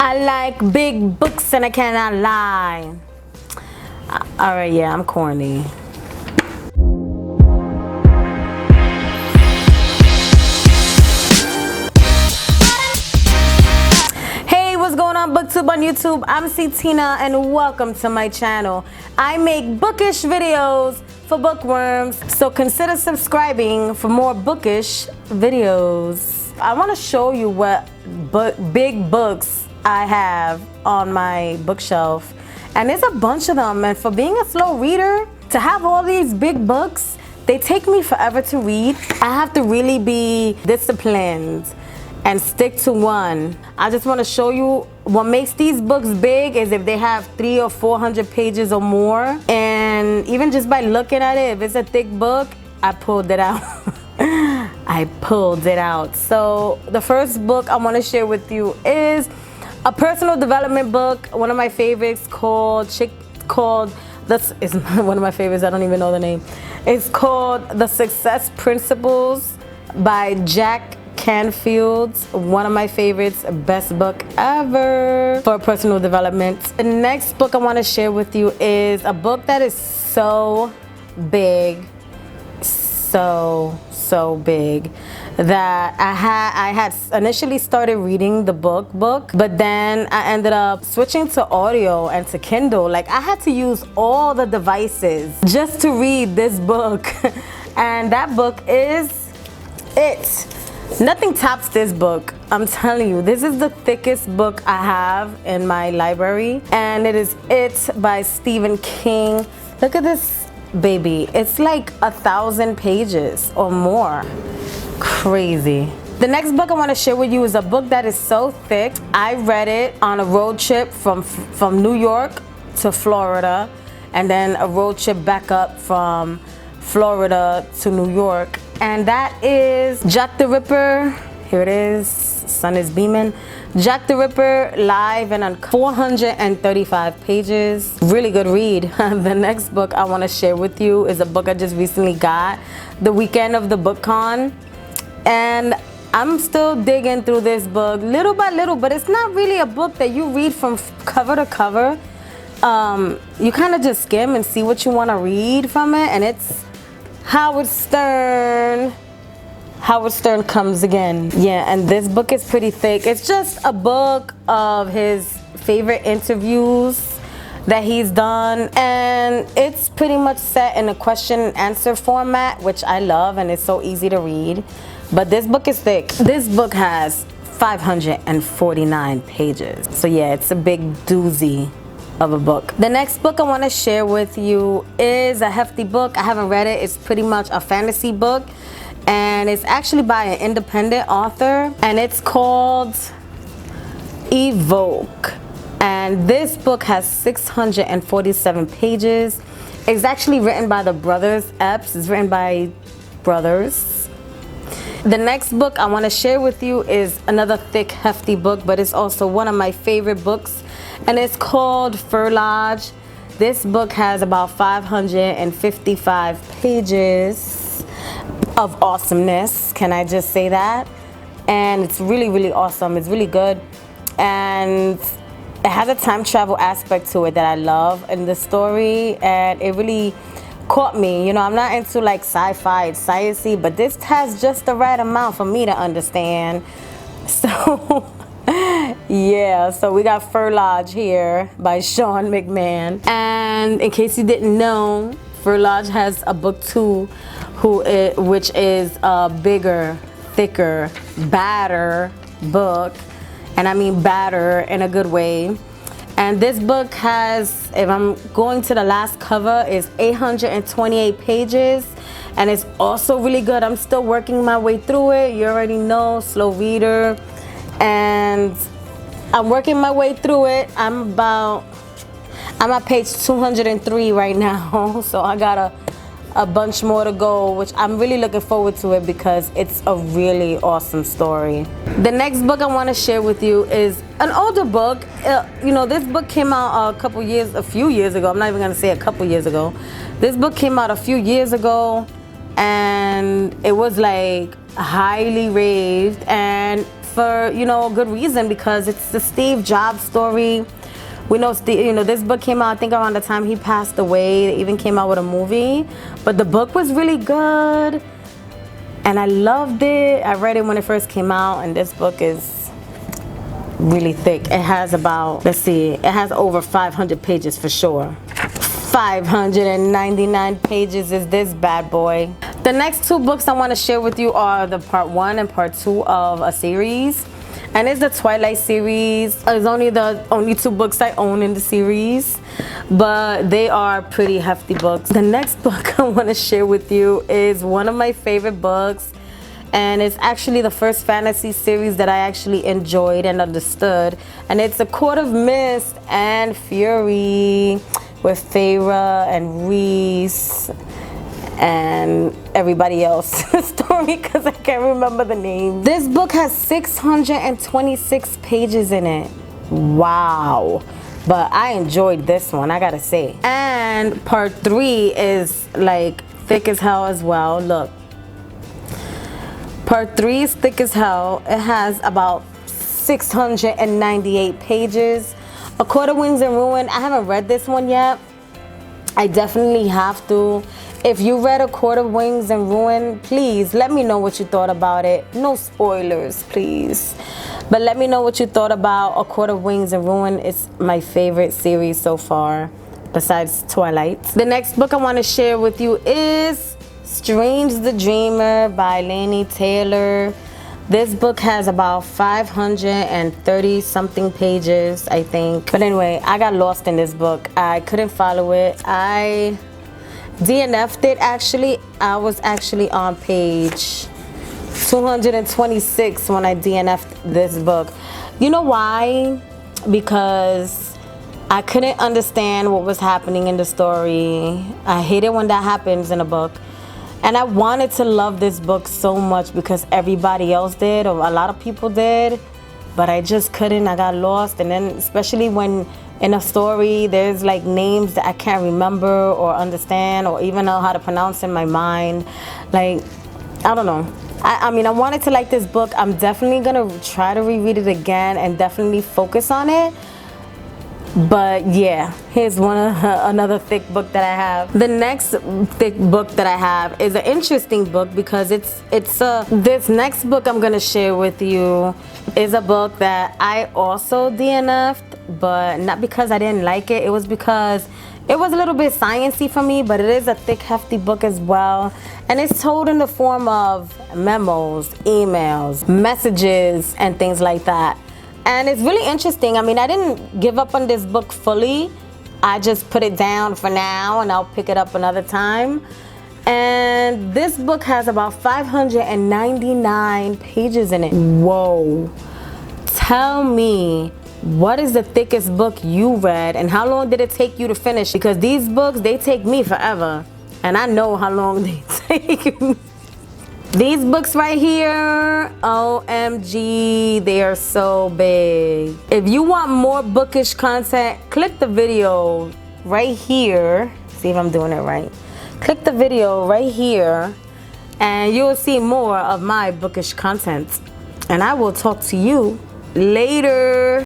I like big books and I cannot lie. Alright, yeah, I'm corny. Hey, what's going on, booktube on YouTube? I'm Tina and welcome to my channel. I make bookish videos for bookworms, so consider subscribing for more bookish videos. I want to show you what big books I have on my bookshelf, and there's a bunch of them, and for being a slow reader, to have all these big books, they take me forever to read. I have to really be disciplined and stick to one. I just want to show you what makes these books big is if they have 300 or 400 pages or more, and even just by looking at it, if it's a thick book, I pulled it out. I pulled it out. So the first book I want to share with you is a personal development book, one of my favorites, this is one of my favorites, I don't even know the name. It's called The Success Principles by Jack Canfield, one of my favorites, best book ever for personal development. The next book I want to share with you is a book that is so big, so big, that I had initially started reading the book, but then I ended up switching to audio and to Kindle. Like, I had to use all the devices just to read this book. And that book is It. Nothing tops this book. I'm telling you, this is the thickest book I have in my library, and it is It by Stephen King. Look at this baby. It's like 1,000 pages or more. Crazy. The next book I want to share with you is a book that is so thick. I read it on a road trip from New York to Florida, and then a road trip back up from Florida to New York, and that is Jack the Ripper. Here it is. Sun is beaming. Jack the Ripper live and on 435 pages. Really good read. The next book I want to share with you is a book I just recently got the weekend of the book con, and I'm still digging through this book little by little, but it's not really a book that you read from cover to cover. You kind of just skim and see what you want to read from it, and it's Howard Stern. Howard Stern comes again. Yeah, and this book is pretty thick. It's just a book of his favorite interviews that he's done, and it's pretty much set in a question and answer format, which I love, and it's so easy to read. But this book is thick. This book has 549 pages. So yeah, it's a big doozy of a book. The next book I want to share with you is a hefty book. I haven't read it. It's pretty much a fantasy book, and it's actually by an independent author, and it's called Evoke. And this book has 647 pages. It's actually written by the brothers Epps. It's written by brothers. The next book I want to share with you is another thick, hefty book, but it's also one of my favorite books, and it's called Fir Lodge. This book has about 555 pages of awesomeness. Can I just say that? And it's really, really awesome. It's really good, and it has a time travel aspect to it that I love in the story, and it really caught me. You know, I'm not into like sci-fi, it's sciencey, but this has just the right amount for me to understand. So yeah, so we got Fir Lodge here by Sean McMahon. And in case you didn't know, Fir Lodge has a book too, which is a bigger, thicker, badder book. And I mean badder in a good way. And this book has, if I'm going to the last cover, is 828 pages. And it's also really good. I'm still working my way through it. You already know, slow reader. And I'm working my way through it. I'm at page 203 right now. So I got a bunch more to go, which I'm really looking forward to it because it's a really awesome story. The next book I want to share with you is an older book. You know, this book came out a few years ago. I'm not even going to say a couple years ago. This book came out a few years ago, and it was like highly raved, and for, you know, a good reason, because it's the Steve Jobs story. We know, you know, this book came out, I think, around the time he passed away. They even came out with a movie. But the book was really good, and I loved it. I read it when it first came out, and this book is really thick. It has about, let's see, it has over 500 pages for sure. 599 pages is this bad boy. The next two books I want to share with you are the part 1 and part 2 of a series, and it's the Twilight series. It's only the only 2 books I own in the series, but they are pretty hefty books. The next book I want to share with you is one of my favorite books, and it's actually the first fantasy series that I actually enjoyed and understood, and it's A Court of Mist and Fury, with Feyre and Reese and everybody else's story, because I can't remember the name. This book has 626 pages in it. Wow. But I enjoyed this one, I gotta say. And part 3 is like thick as hell as well. Look. Part 3 is thick as hell. It has about 698 pages. A Court of Wings and Ruin. I haven't read this one yet. I definitely have to. If you read A Court of Wings and Ruin, please let me know what you thought about it. No spoilers, please. But let me know what you thought about A Court of Wings and Ruin. It's my favorite series so far, besides Twilight. The next book I want to share with you is Strange the Dreamer by Laini Taylor. This book has about 530 something pages, I think. But anyway, I got lost in this book. I couldn't follow it. I DNF'd it actually. I was actually on page 226 when I DNF'd this book. You know why? Because I couldn't understand what was happening in the story. I hate it when that happens in a book. And I wanted to love this book so much because everybody else did, or a lot of people did, but I just couldn't. I got lost. And then especially when in a story there's like names that I can't remember or understand or even know how to pronounce in my mind. Like, I don't know. I mean, I wanted to like this book. I'm definitely gonna try to reread it again and definitely focus on it. But yeah, here's another thick book that I have. The next thick book that I have is an interesting book because this next book I'm gonna share with you is a book that I also DNF'd, but not because I didn't like it. It was because it was a little bit sciencey for me, but it is a thick, hefty book as well. And it's told in the form of memos, emails, messages, and things like that. And it's really interesting. I mean, I didn't give up on this book fully. I just put it down for now and I'll pick it up another time. And this book has about 599 pages in it. Whoa. Tell me, what is the thickest book you read and how long did it take you to finish? Because these books, they take me forever. And I know how long they take me. These books right here, OMG, they are so big. If you want more bookish content, click the video right here. See if I'm doing it right. Click the video right here and you will see more of my bookish content. And I will talk to you later.